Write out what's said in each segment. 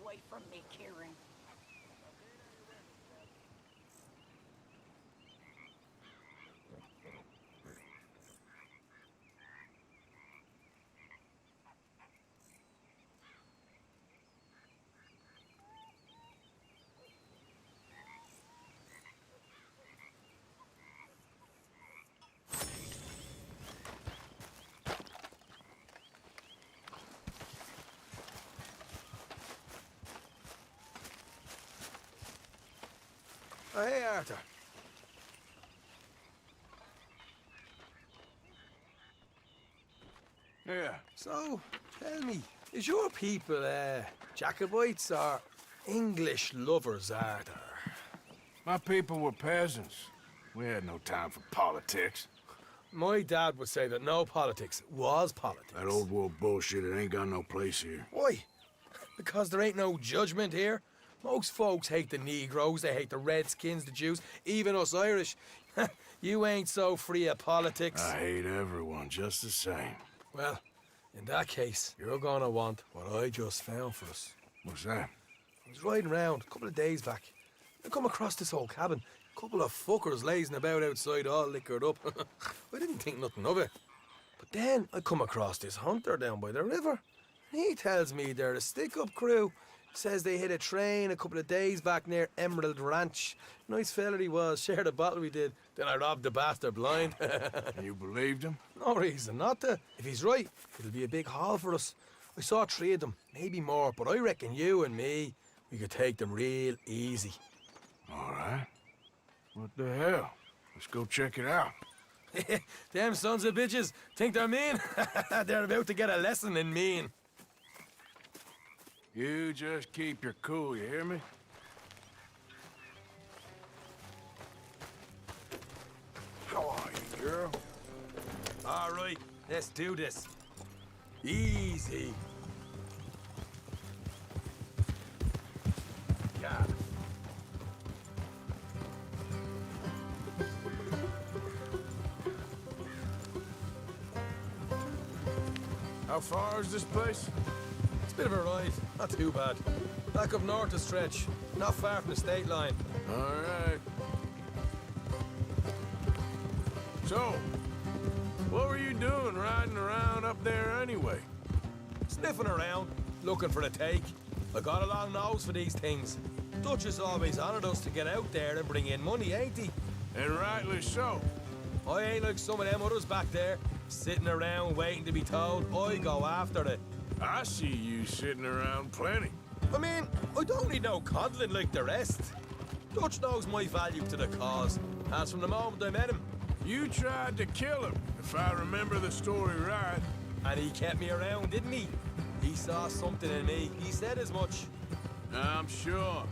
away from me, Kieran. Oh, hey, Arthur. Yeah. So, tell me, is your people, Jacobites or English lovers, Arthur? My people were peasants. We had no time for politics. My dad would say that no politics was politics. That old world bullshit, it ain't got no place here. Why? Because there ain't no judgment here? Most folks hate the Negroes, they hate the Redskins, the Jews, even us Irish. You ain't so free of politics. I hate everyone just the same. Well, in that case, you're gonna want what I just found for us. What's that? I was riding around a couple of days back. I come across this old cabin. A couple of fuckers lazing about outside all liquored up. I didn't think nothing of it. But then I come across this hunter down by the river. He tells me they're a stick-up crew. Says they hit a train a couple of days back near Emerald Ranch. Nice fella he was, shared a bottle we did. Then I robbed the bastard blind. You believed him? No reason not to. If he's right, it'll be a big haul for us. I saw 3 of them, maybe more, but I reckon you and me, we could take them real easy. All right. What the hell? Let's go check it out. Them sons of bitches think they're mean. They're about to get a lesson in mean. You just keep your cool, you hear me? How are you, girl? All right, let's do this. Easy. Yeah. How far is this place? It's a bit of a ride, not too bad. Back up north a stretch, not far from the state line. All right. So, what were you doing riding around up there anyway? Sniffing around, looking for a take. I got a long nose for these things. Dutch has always honoured us to get out there and bring in money, ain't he? And rightly so. I ain't like some of them others back there, sitting around waiting to be told. I go after it. I see you sitting around plenty. I mean, I don't need no coddling like the rest. Dutch knows my value to the cause, as from the moment I met him. You tried to kill him, if I remember the story right. And he kept me around, didn't he? He saw something in me. He said as much. I'm sure.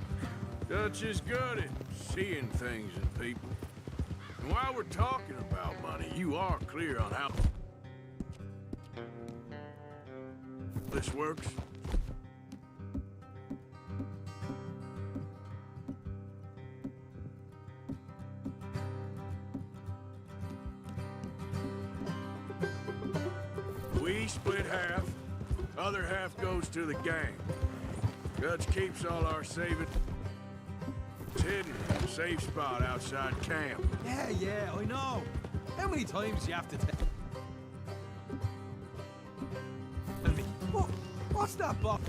Dutch is good at seeing things in people. And while we're talking about money, you are clear on how this works? We split half, other half goes to the gang. Dutch keeps all our savings. It's hidden in a safe spot outside camp. Yeah, I know. How many times do you have to tell me? What's that box?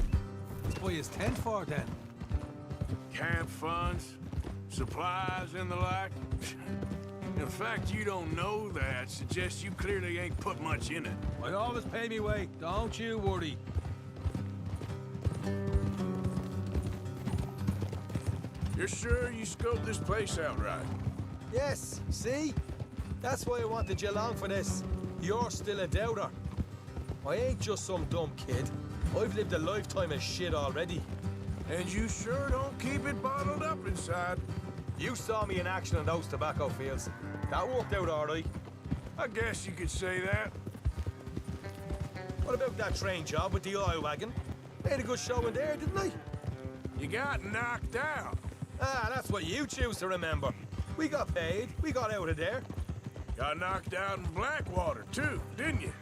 This boy is tent for then. Camp funds, supplies, and the like. In fact, you don't know that suggests you clearly ain't put much in it. I always pay me way, don't you worry. You're sure you scoped this place out right? Yes, see? That's why I wanted you along for this. You're still a doubter. I ain't just some dumb kid. I've lived a lifetime of shit already. And you sure don't keep it bottled up inside. You saw me in action on those tobacco fields. That worked out all right. I guess you could say that. What about that train job with the oil wagon? Made a good show in there, didn't I? You got knocked out. Ah, that's what you choose to remember. We got paid. We got out of there. Got knocked out in Blackwater, too, didn't you?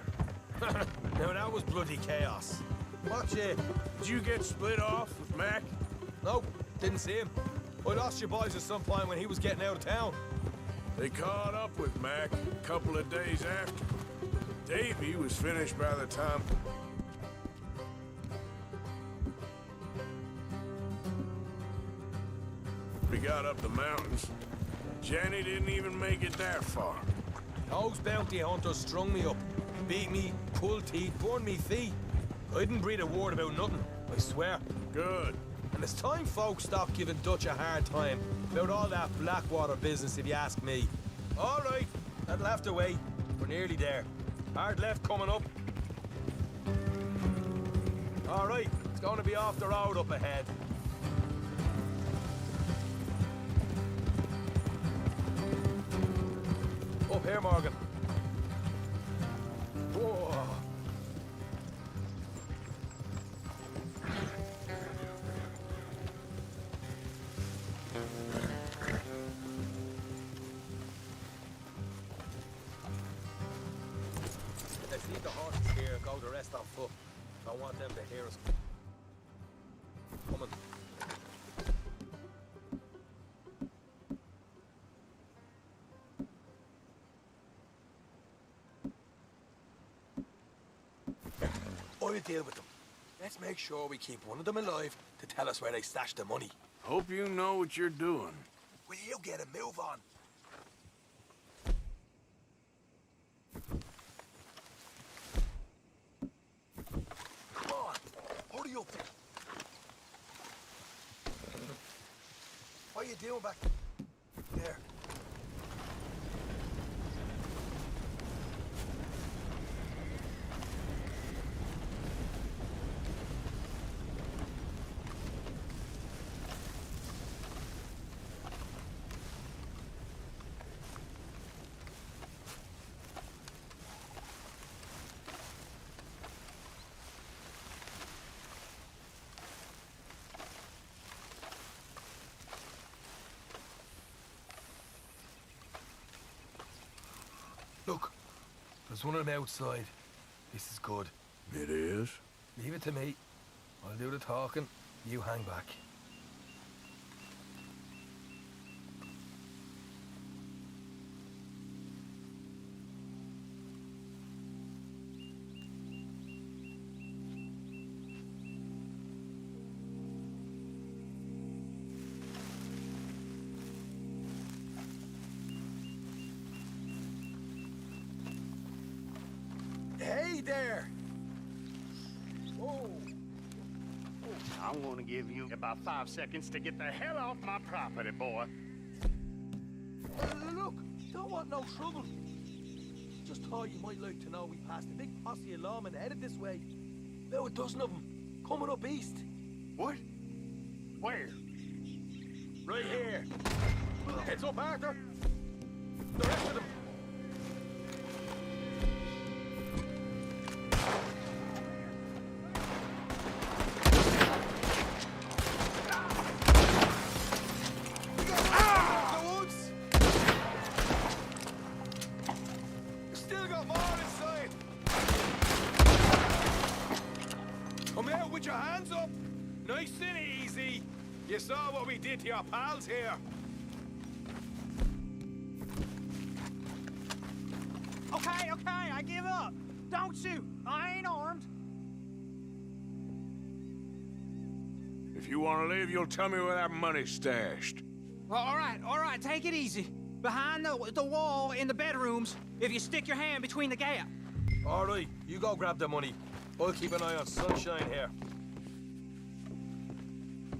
Now, that was bloody chaos. Watch it. Did you get split off with Mac? No, didn't see him. I lost your boys at some point when he was getting out of town. They caught up with Mac a couple of days after. Davey was finished by the time... we got up the mountains. Jenny didn't even make it that far. Those bounty hunters strung me up, beat me, pulled teeth, burned me feet. I didn't breathe a word about nothing, I swear. Good. And it's time folks stop giving Dutch a hard time about all that Blackwater business, if you ask me. All right, that'll have to wait. We're nearly there. Hard left coming up. All right, it's going to be off the road up ahead. Up here, Morgan. Whoa. Let's leave the horses here and go the rest on foot. Don't want them to hear us. Coming. I'll deal with them. Let's make sure we keep one of them alive to tell us where they stashed the money. Hope you know what you're doing. Will you get a move on? Come on, hurry up. What are you doing back there? Look, there's one on the outside. This is good. It is? Leave it to me. I'll do the talking. You hang back. Hey there! Whoa! I'm gonna give you about 5 seconds to get the hell off my property, boy. Look, don't want no trouble. Just thought you might like to know we passed a big posse of lawmen headed this way. About a dozen of them, coming up east. What? Where? Right here. Heads up, Arthur. The rest of them. With your hands up. Nice and easy. You saw what we did to your pals here. Okay, I give up. Don't shoot. I ain't armed. If you want to leave, you'll tell me where that money's stashed. Well, all right, take it easy. Behind the wall in the bedrooms, if you stick your hand between the gap. All right, you go grab the money. I'll keep an eye on Sunshine here.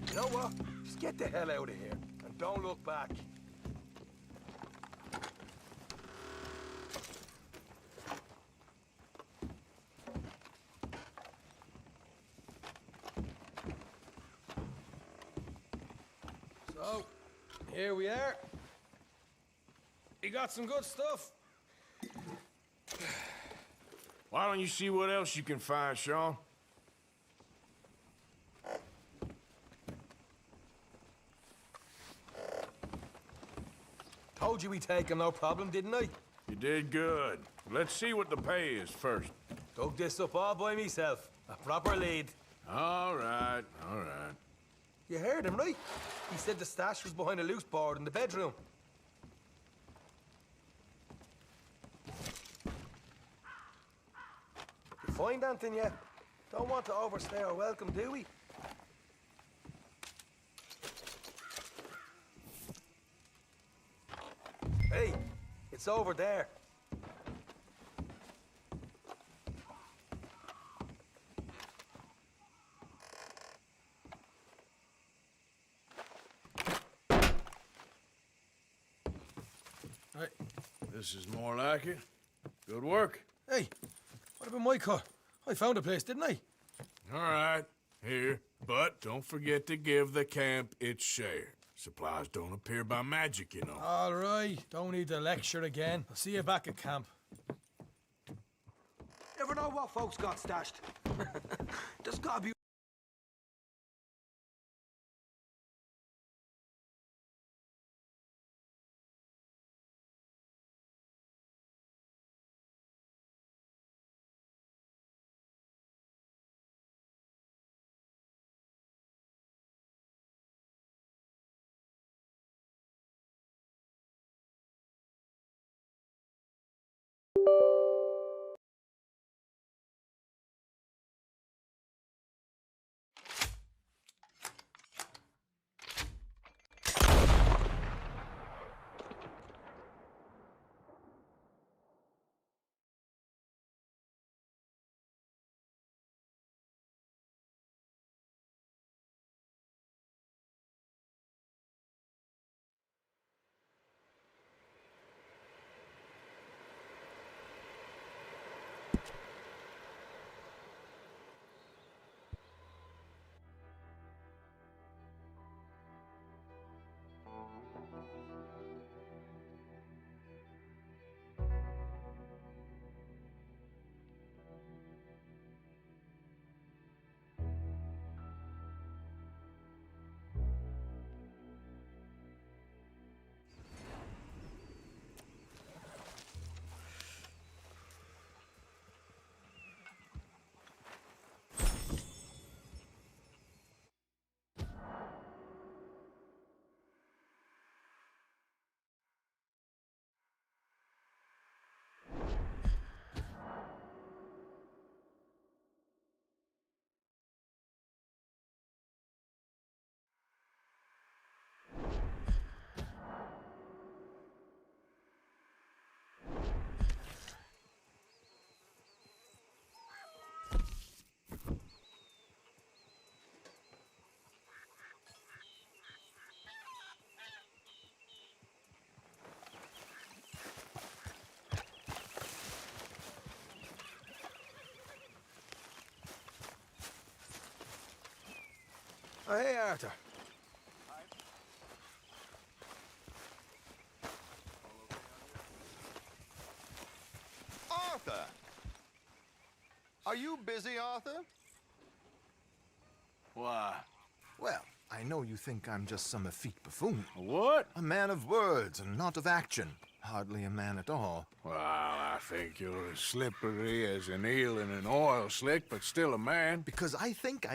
You know what? Just get the hell out of here and don't look back. So, here we are. You got some good stuff. Why don't you see what else you can find, Sean? Told you we'd take him, no problem, didn't I? You did good. Let's see what the pay is first. Dug this up all by myself. A proper lead. All right, all right. You heard him, right? He said the stash was behind a loose board in the bedroom. You find anything yet? Don't want to overstay our welcome, do we? Hey, it's over there. Right. This is more like it. Good work. Hey, what about my car? I found a place, didn't I? All right, here. But don't forget to give the camp its share. Supplies don't appear by magic, you know. All right, don't need to lecture again. I'll see you back at camp. Never know what folks got stashed. There's gotta be. Oh, hey, Arthur. Arthur! Are you busy, Arthur? Why? Well, I know you think I'm just some effete buffoon. What? A man of words and not of action. Hardly a man at all. Well, I think you're as slippery as an eel in an oil slick, but still a man. Because I think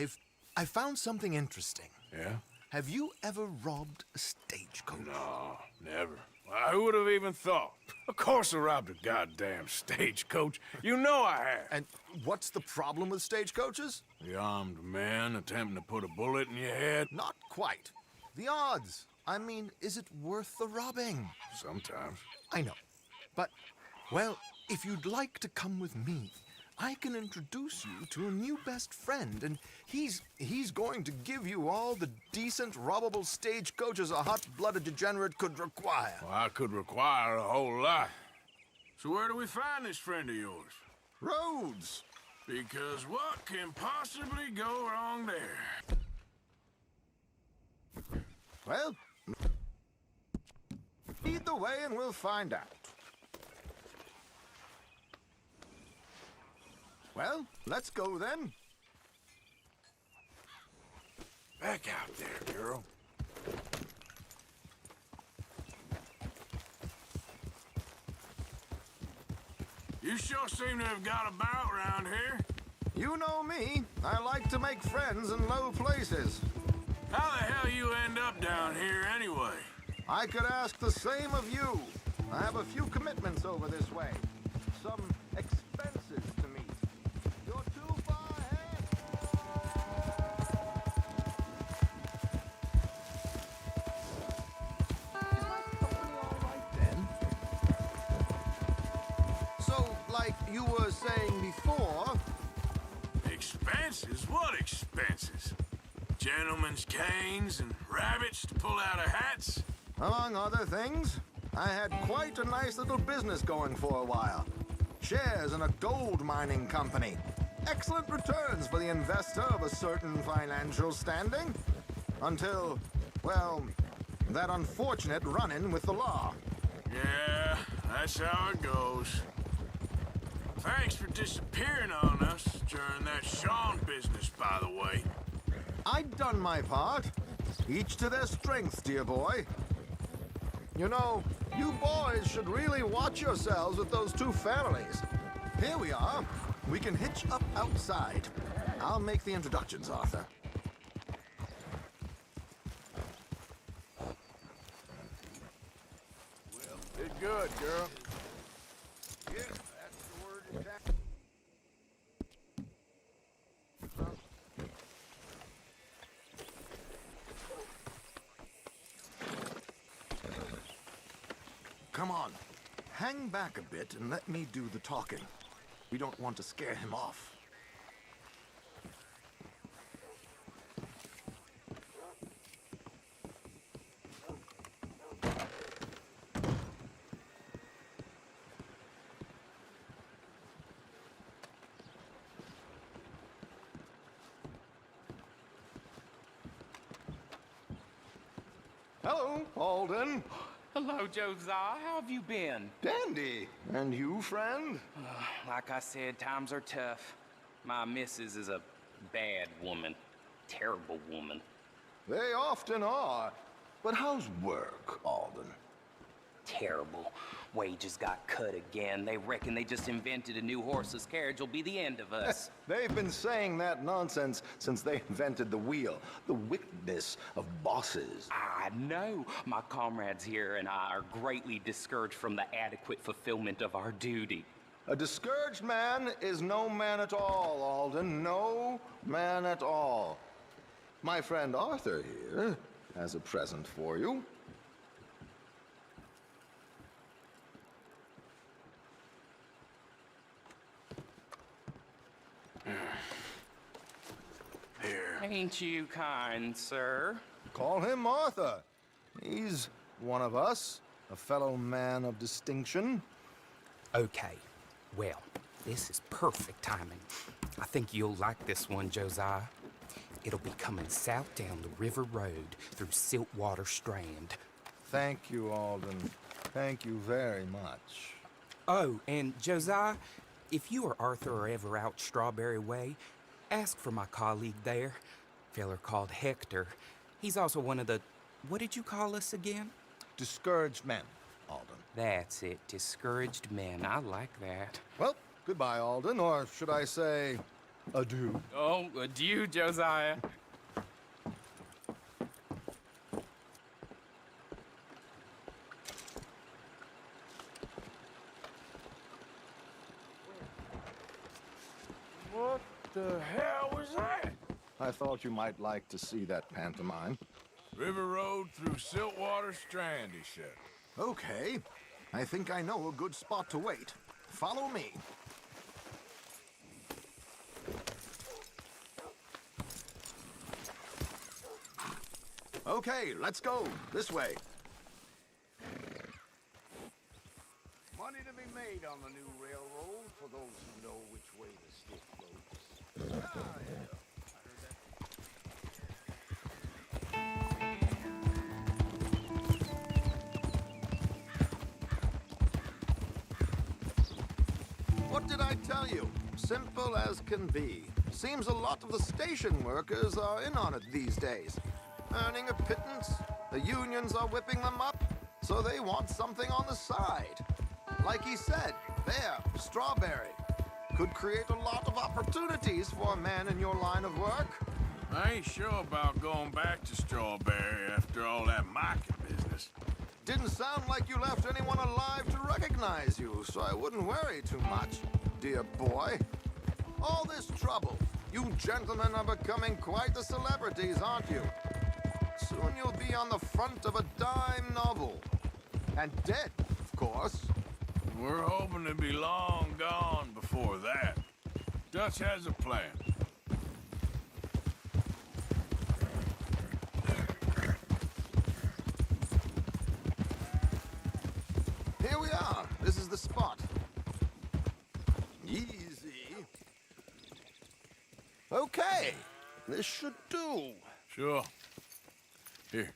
I found something interesting. Yeah? Have you ever robbed a stagecoach? No, never. Well, who would have even thought? Of course I robbed a goddamn stagecoach. You know I have. And what's the problem with stagecoaches? The armed man attempting to put a bullet in your head? Not quite. The odds. I mean, is it worth the robbing? Sometimes. I know. But, well, if you'd like to come with me, I can introduce you to a new best friend, and he's going to give you all the decent, robbable stagecoaches a hot-blooded degenerate could require. Well, I could require a whole lot. So where do we find this friend of yours? Roads! Because what can possibly go wrong there? Well, lead the way and we'll find out. Well, let's go then. Back out there, girl. You sure seem to have got about around here. You know me. I like to make friends in low places. How the hell you end up down here anyway? I could ask the same of you. I have a few commitments over this way. Some expenses to meet. You're too far ahead. Is my company all right then? So, like you were saying before... Expenses? What expenses? Gentlemen's canes and rabbits to pull out of hats? Among other things, I had quite a nice little business going for a while. Shares in a gold mining company. Excellent returns for the investor of a certain financial standing. Until, well, that unfortunate run-in with the law. Yeah, that's how it goes. Thanks for disappearing on us during that Sean business, by the way. I'd done my part. Each to their strengths, dear boy. You know, you boys should really watch yourselves with those two families. Here we are. We can hitch up outside. I'll make the introductions, Arthur. Did good, girl. Yeah, that's the word in town. Come on, hang back a bit and let me do the talking. We don't want to scare him off. Hello, Alden. Hello, Josiah. How have you been? Dandy. And you, friend? Like I said, times are tough. My missus is a bad woman. Terrible woman. They often are. But how's work, Alden? Terrible. Wages got cut again. They reckon they just invented a new horseless carriage will be the end of us. They've been saying that nonsense since they invented the wheel. The wickedness of bosses. I know. My comrades here and I are greatly discouraged from the adequate fulfillment of our duty. A discouraged man is no man at all, Alden. No man at all. My friend Arthur here has a present for you. Here. Ain't you kind, sir? Call him Arthur. He's one of us, a fellow man of distinction. Okay. Well, this is perfect timing. I think you'll like this one, Josiah. It'll be coming south down the river road through Siltwater Strand. Thank you, Alden. Thank you very much. Oh, and Josiah, if you or Arthur are ever out Strawberry Way, ask for my colleague there, feller called Hector. He's also one of the, what did you call us again? Discouraged men, Alden. That's it, discouraged men. I like that. Well, goodbye, Alden, or should I say, adieu. Oh, adieu, Josiah. What the hell was that? I thought you might like to see that pantomime. River Road through Siltwater Strand, he said. Okay. I think I know a good spot to wait. Follow me. Okay, let's go. This way. Money to be made on the new railroad for those who know which way the stick floats. Ah, yeah. I heard that. What did I tell you? Simple as can be. Seems a lot of the station workers are in on it these days. Earning a pittance, the unions are whipping them up, so they want something on the side. Like he said, there, Strawberry. Could create a lot of opportunities for a man in your line of work. I ain't sure about going back to Strawberry after all that market business. Didn't sound like you left anyone alive to recognize you, so I wouldn't worry too much, dear boy. All this trouble. You gentlemen are becoming quite the celebrities, aren't you? Soon you'll be on the front of a dime novel. And dead, of course. We're hoping to be long gone before that. Dutch has a plan. Here we are. This is the spot. Easy. Okay. This should do. Sure. Here.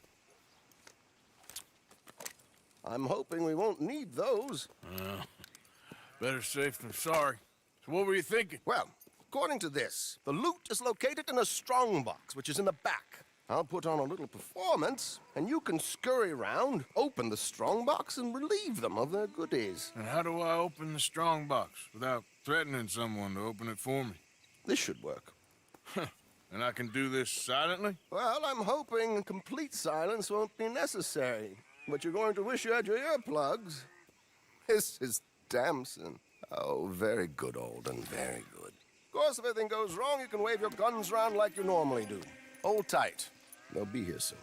I'm hoping we won't need those. Better safe than sorry. So what were you thinking? Well, according to this, the loot is located in a strongbox, which is in the back. I'll put on a little performance, and you can scurry around, open the strongbox, and relieve them of their goodies. And how do I open the strong box without threatening someone to open it for me? This should work. And I can do this silently? Well, I'm hoping complete silence won't be necessary. But you're going to wish you had your earplugs. This is Damson. Oh, very good, Alden, very good. Of course, if anything goes wrong, you can wave your guns around like you normally do. Hold tight. They'll be here soon.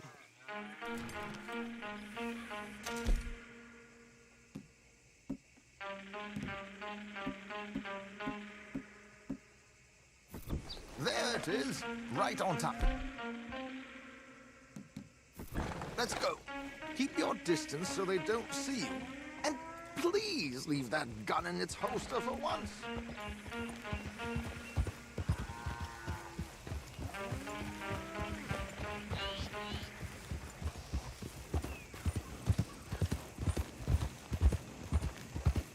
There it is, right on top. Let's go. Keep your distance so they don't see you. And please leave that gun in its holster for once.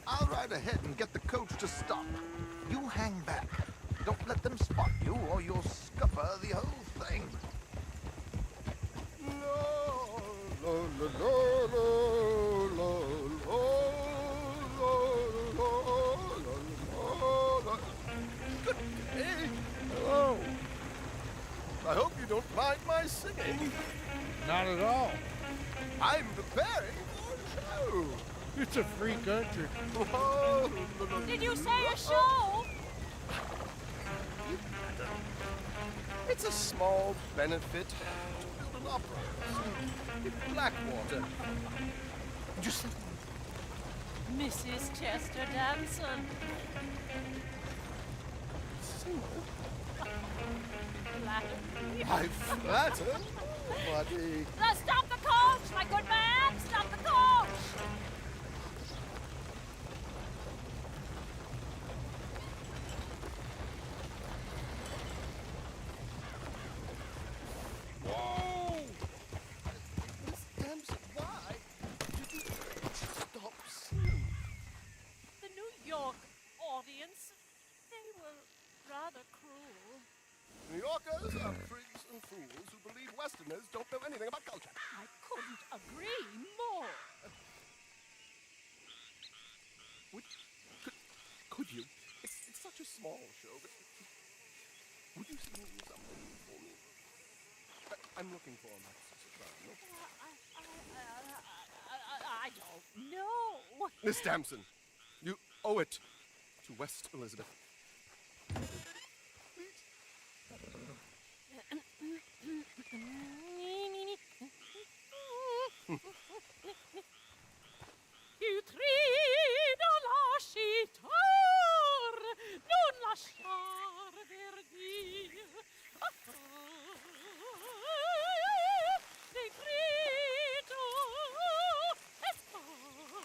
I'll ride ahead and get the coach to stop. You hang back. Don't let them spot you or you'll scupper the whole thing. Good day. Hello. I hope you don't mind my singing. Not at all. I'm preparing for a show. It's a free country. Did you say a show? It's a small benefit to build an opera in Blackwater. Just Mrs. Chester Damson. I flatter, buddy. Stop the coach, my good man! Stop the coach! Whoa! Miss Damson, why did you stop singing? The New York audience, they were rather cruel. New Yorkers are prigs and fools who believe Westerners don't know anything about culture. I couldn't agree more. Could you? It's such a small show, but would you sing something for me? I'm looking for Max Soprano. I don't know. Miss Damson, you owe it to West Elizabeth. Il trido lascitar, non lasciar verdir. Decreto est decreto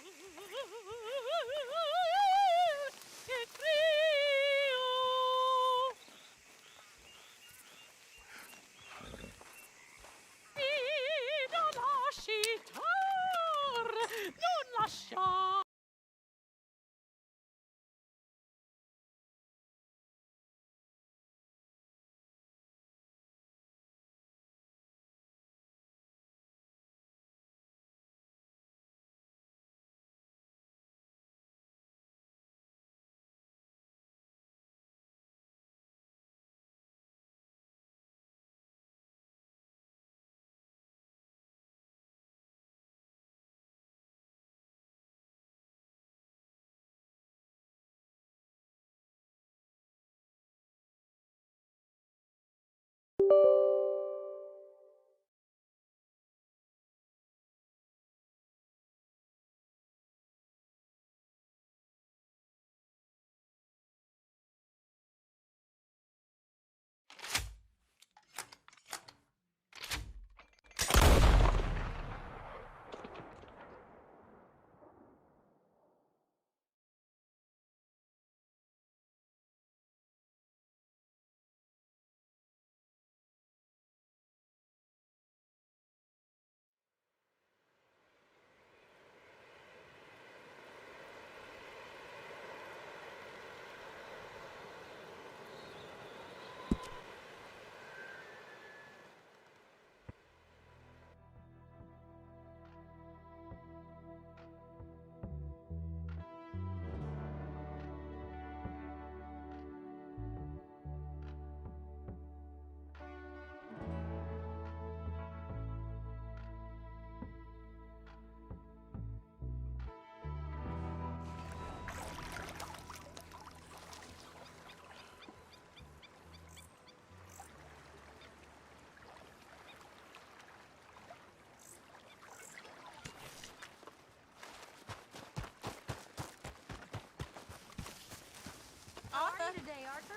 doing today, Arthur?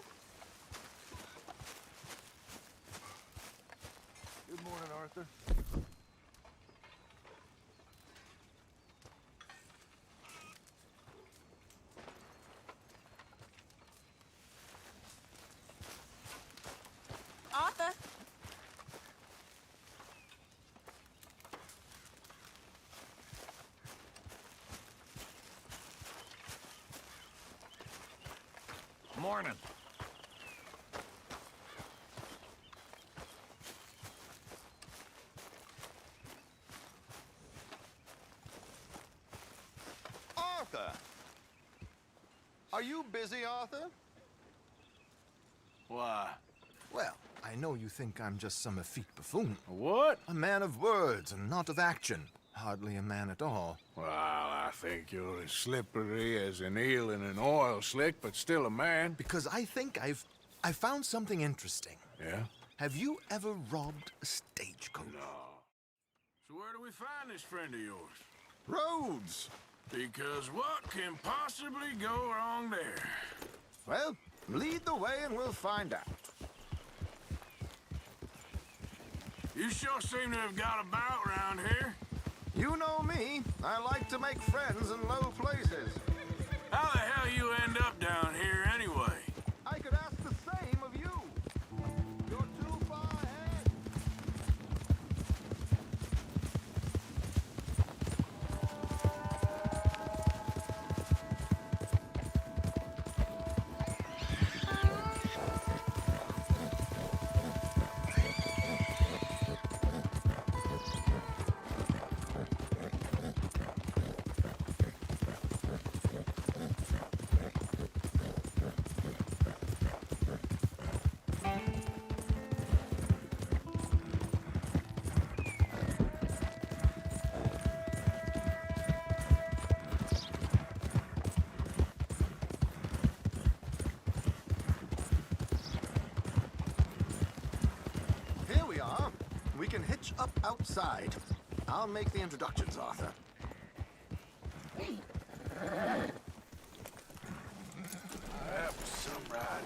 Good morning, Arthur. Arthur? Morning. Arthur! Are you busy, Arthur? Why? Well, I know you think I'm just some effete buffoon. What? A man of words and not of action. Hardly a man at all. Well, I think you're as slippery as an eel in an oil slick, but still a man. Because I think I found something interesting. Yeah? Have you ever robbed a stagecoach? No. So where do we find this friend of yours? Roads! Because what can possibly go wrong there? Well, lead the way and we'll find out. You sure seem to have got about round here. You know me. I like to make friends in low places. How the hell you end up down here anyway? I could ask the same of you. You're too far ahead. Here we are. We can hitch up outside. I'll make the introductions, Arthur. That was some ride.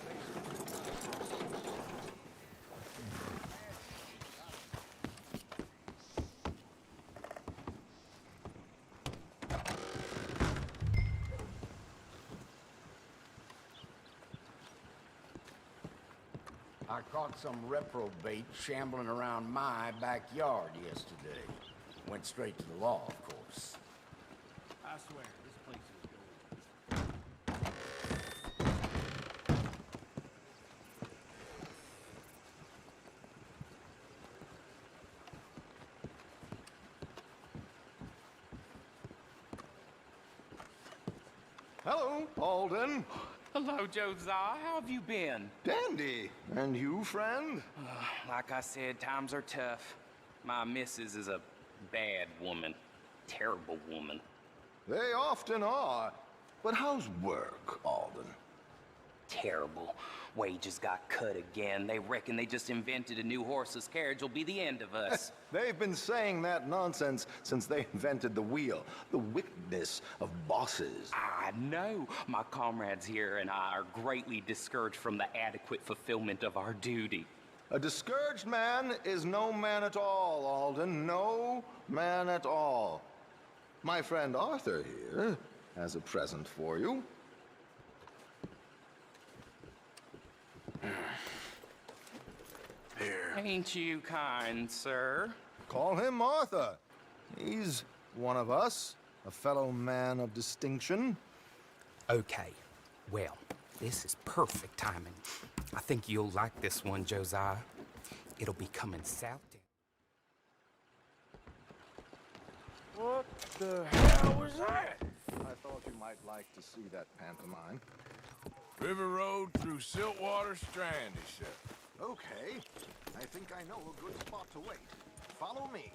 I caught some reprobate shambling around my backyard yesterday. Went straight to the law, of course. I swear, this place is gold. Hello, Alden. Hello, Josiah. How have you been? Dandy. And you, friend? Like I said, times are tough. My missus is a bad woman. Terrible woman. They often are. But how's work, Alden? Terrible. Wages got cut again. They reckon they just invented a new horseless carriage will be the end of us. They've been saying that nonsense since they invented the wheel. The wickedness of bosses. I know. My comrades here and I are greatly discouraged from the adequate fulfillment of our duty. A discouraged man is no man at all, Alden. No man at all. My friend Arthur here has a present for you. Here. Ain't you kind, sir? Call him Arthur. He's one of us, a fellow man of distinction. Okay. Well, this is perfect timing. I think you'll like this one, Josiah. It'll be coming south. What the hell was that? I thought you might like to see that pantomime. River Road through Siltwater Strand, he said. Okay. I think I know a good spot to wait. Follow me.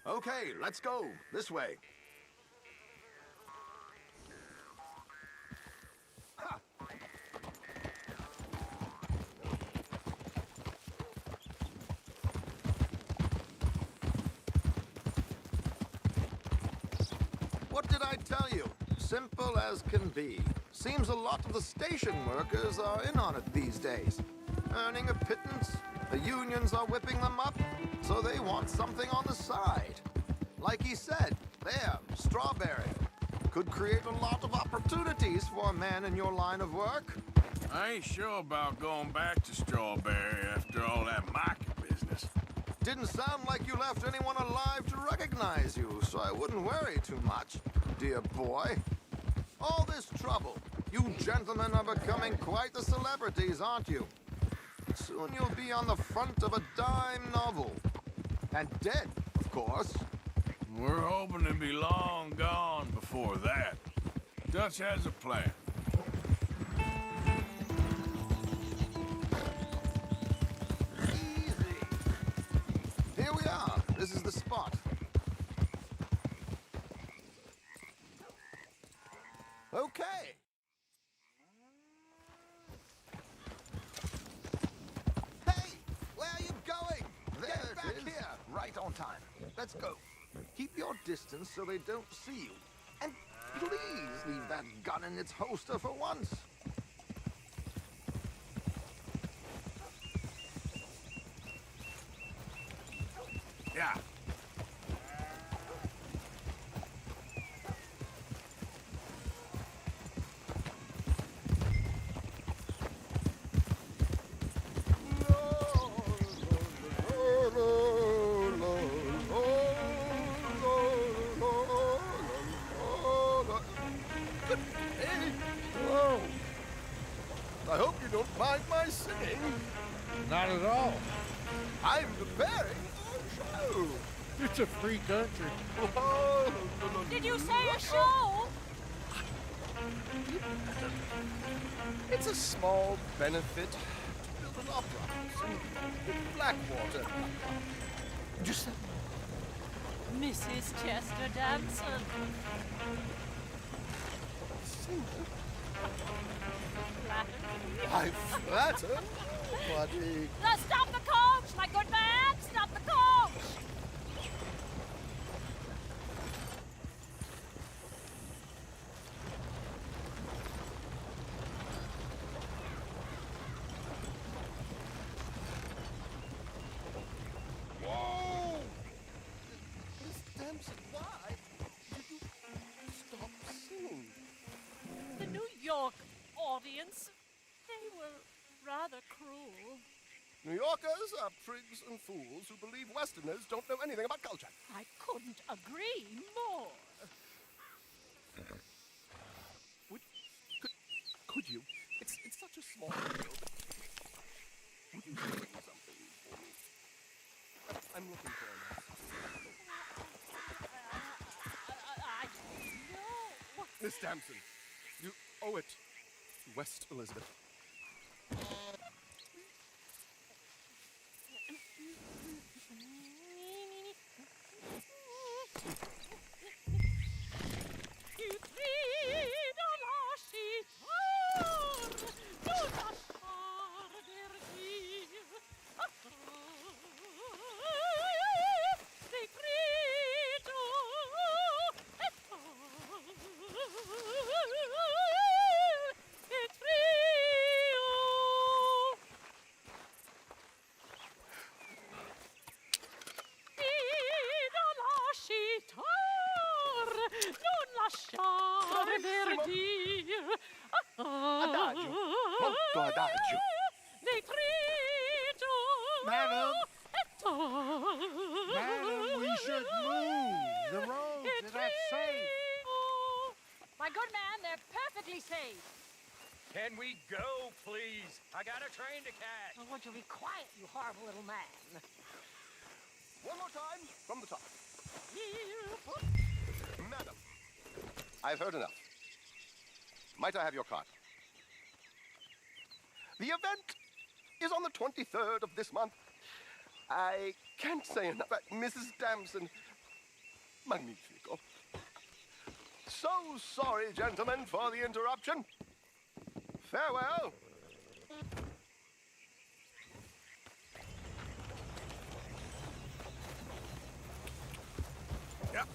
Okay, let's go. This way. What did I tell you? Simple as can be. Seems a lot of the station workers are in on it these days. Earning a pittance, the unions are whipping them up, so they want something on the side. Like he said, there, Strawberry. Could create a lot of opportunities for a man in your line of work. I ain't sure about going back to Strawberry after all that market business. Didn't sound like you left anyone alive to recognize you, so I wouldn't worry too much, dear boy. All this trouble. You gentlemen are becoming quite the celebrities, aren't you? Soon you'll be on the front of a dime novel. And dead, of course. We're hoping to be long gone before that. Dutch has a plan. Easy. Here we are. This is the spot. Okay. Hey, where are you going? There Get back it is. here. Right on time. Let's go. Keep your distance so they don't see you. And please leave that gun in its holster for once. Yeah. Hello. I hope you don't mind my singing. Not at all. I'm preparing for a show. It's a free country. Did you say a show? It's a small benefit to build an opera house in Blackwater. Just Mrs. Chester Damson. I flatter, buddy. Stop the coach, my good man! Stop the coach! Whoa! Miss Dempsey, why did you stop singing? The New York audience, they were rather cruel. New Yorkers are prigs and fools who believe Westerners don't know anything about culture. I couldn't agree more. Could you? It's such a small deal. Would you do something for me? I'm looking for a I don't know. Miss Damson, you owe it to West Elizabeth. Adagio, molto adagio. Madam, we should move. The roads are not safe. My good man, they're perfectly safe. Can we go, please? I got a train to catch. Oh, would you be quiet, you horrible little man? One more time from the top. Madam, I've heard enough. Might I have your card? The event is on the 23rd of this month. I can't say enough. Mrs. Damson, magnifico. So sorry, gentlemen, for the interruption. Farewell. Yeah.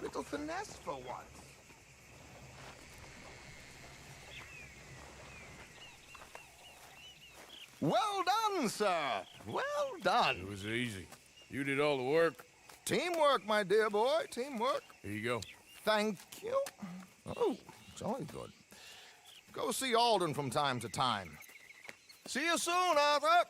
little finesse for once. Well done, sir. Well done. It was easy. You did all the work. Teamwork, my dear boy. Teamwork. Here you go. Thank you. Oh, it's only good. Go see Alden from time to time. See you soon, Arthur.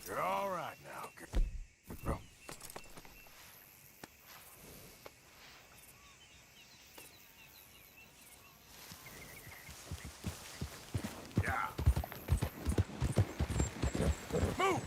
You're all right now, girl. Yeah. Move!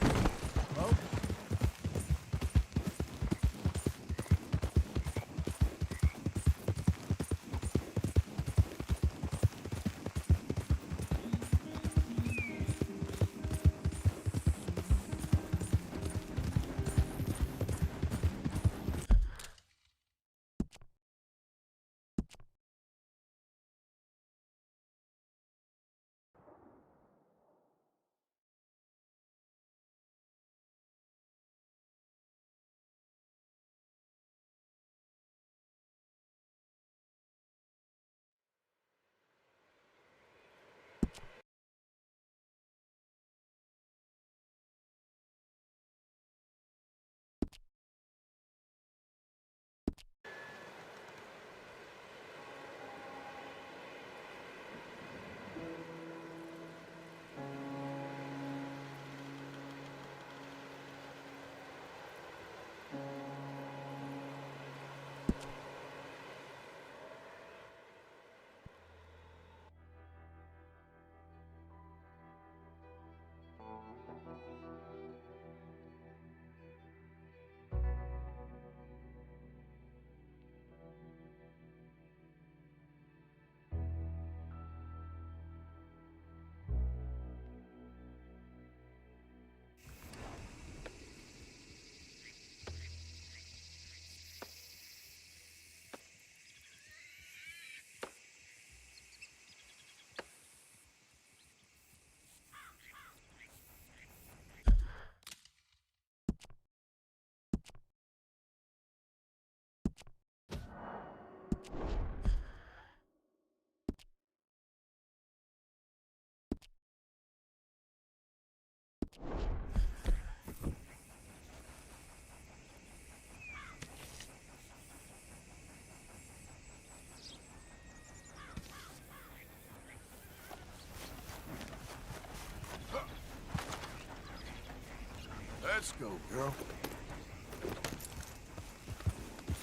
Let's go, girl.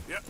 Yep.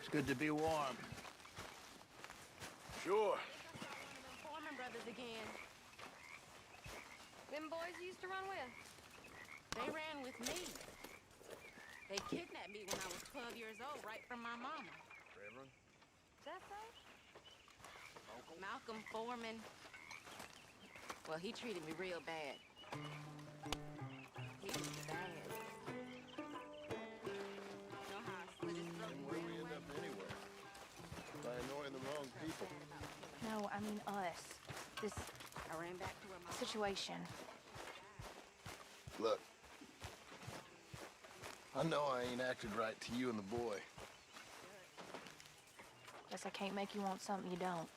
It's good to be warm. Sure. Foreman brothers again. Them boys you used to run with. They ran with me. They kidnapped me when I was 12 years old, right from my mama. Reverend? Is that so? Malcolm Foreman. Well, he treated me real bad. He was bad. You know how I slit his throat and Where ran we end away? up anywhere? By annoying the wrong people. No, I mean us. This I ran back to where my situation. Look, I know I ain't acted right to you and the boy. Guess I can't make you want something you don't.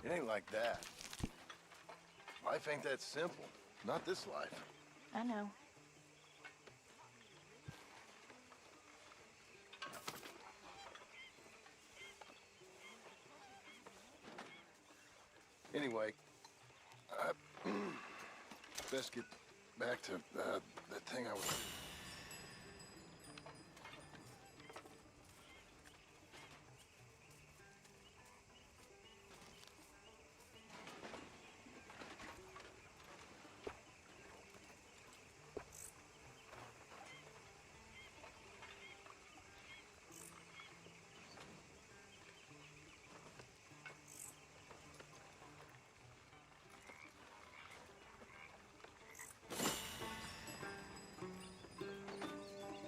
It ain't like that. Life ain't that simple. Not this life. I know. Anyway, best get back to that thing I was...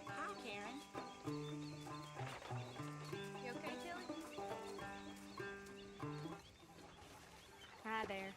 Hi, Karen. You okay, Tilly? Hi there.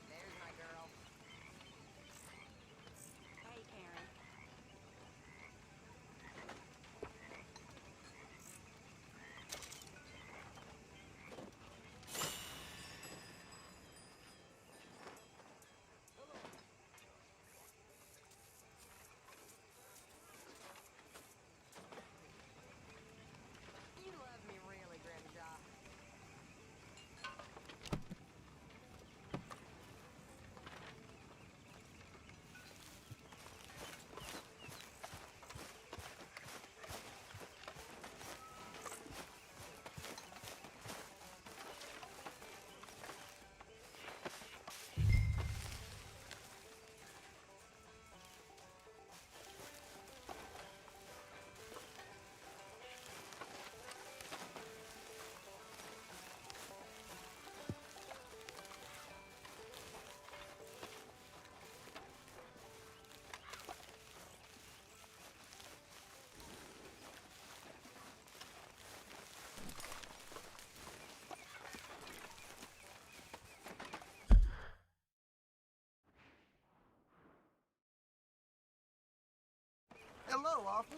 There's my girl. Hey, Karen. You love me really, Grimjaw. Hello, Arthur.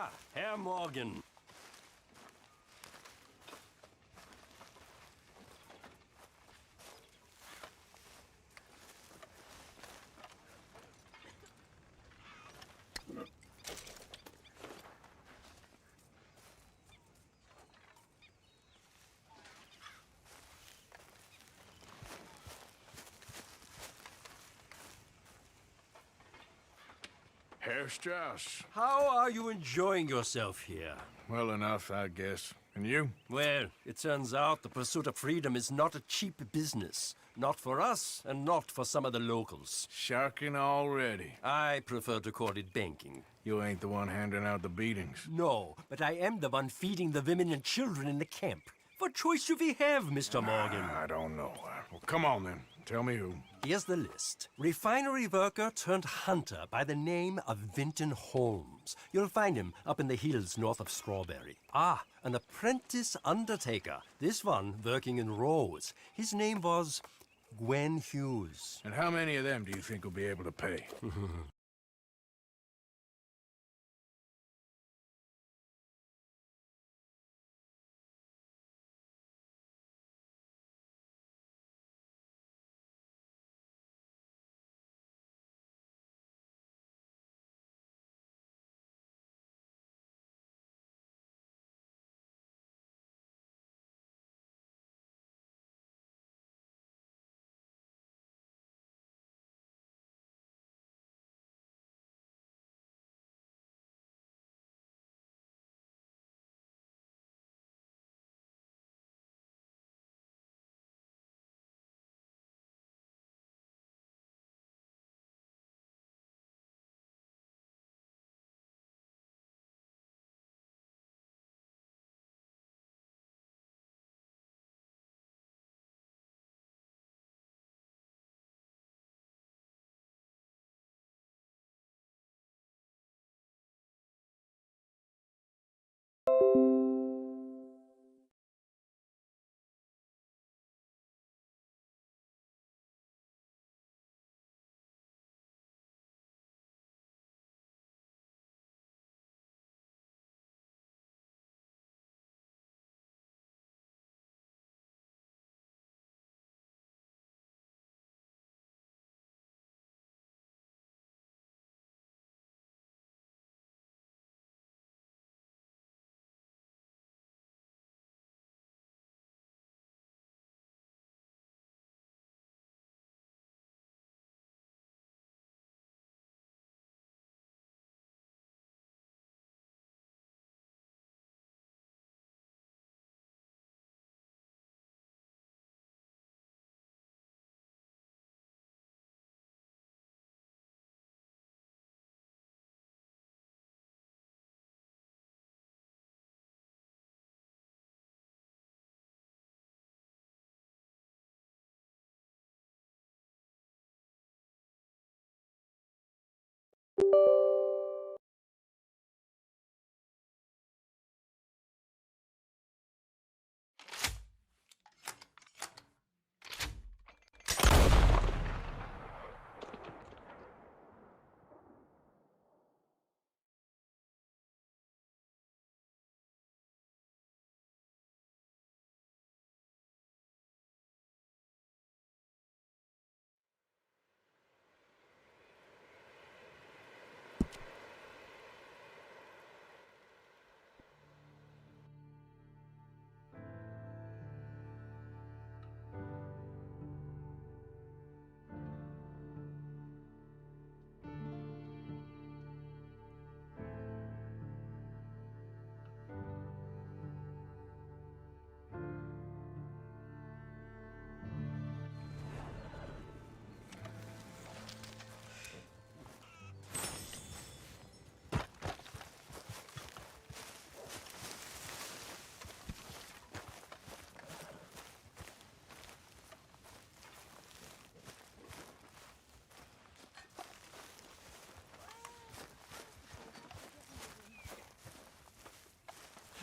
Ah, Herr Morgan. Herr Strauss. How are you enjoying yourself here? Well enough, I guess. And you? Well, it turns out the pursuit of freedom is not a cheap business. Not for us, and not for some of the locals. Sharking already. I prefer to call it banking. You ain't the one handing out the beatings. No, but I am the one feeding the women and children in the camp. What choice do we have, Mr. Morgan? I don't know. Well, come on then. Tell me who. Here's the list. Refinery worker turned hunter by the name of Vinton Holmes. You'll find him up in the hills north of Strawberry. Ah, an apprentice undertaker. This one working in Rose. His name was Gwen Hughes. And how many of them do you think will be able to pay?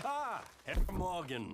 Ah, Herr Morgan.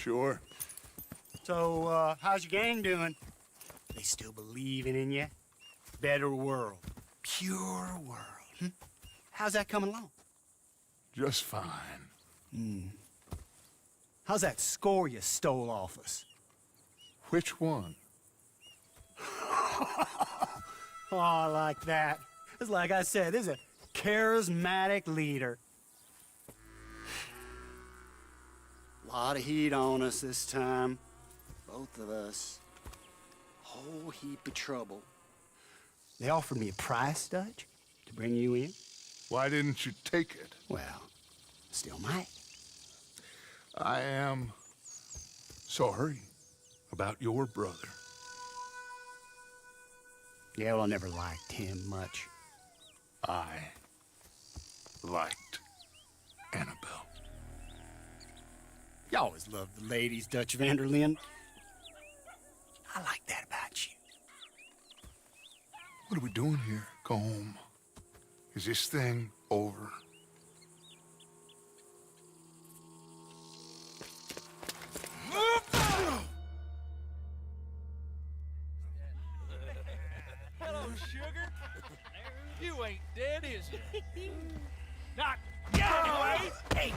Sure. So, how's your gang doing? They still believing in you? Better world. Pure world. How's that coming along? Just fine. How's that score you stole off us? Which one? Oh, I like that. It's like I said, this is a charismatic leader. Lot of heat on us this time. Both of us. Whole heap of trouble. They offered me a price, Dutch, to bring you in. Why didn't you take it? Well, still might. I am sorry about your brother. Yeah, well, I never liked him much. I liked Annabelle. You always loved the ladies, Dutch Vanderlyn. I like that about you. What are we doing here? Go home. Is this thing over? Hello, sugar. You ain't dead, is you? Not yet, anyway. Hey.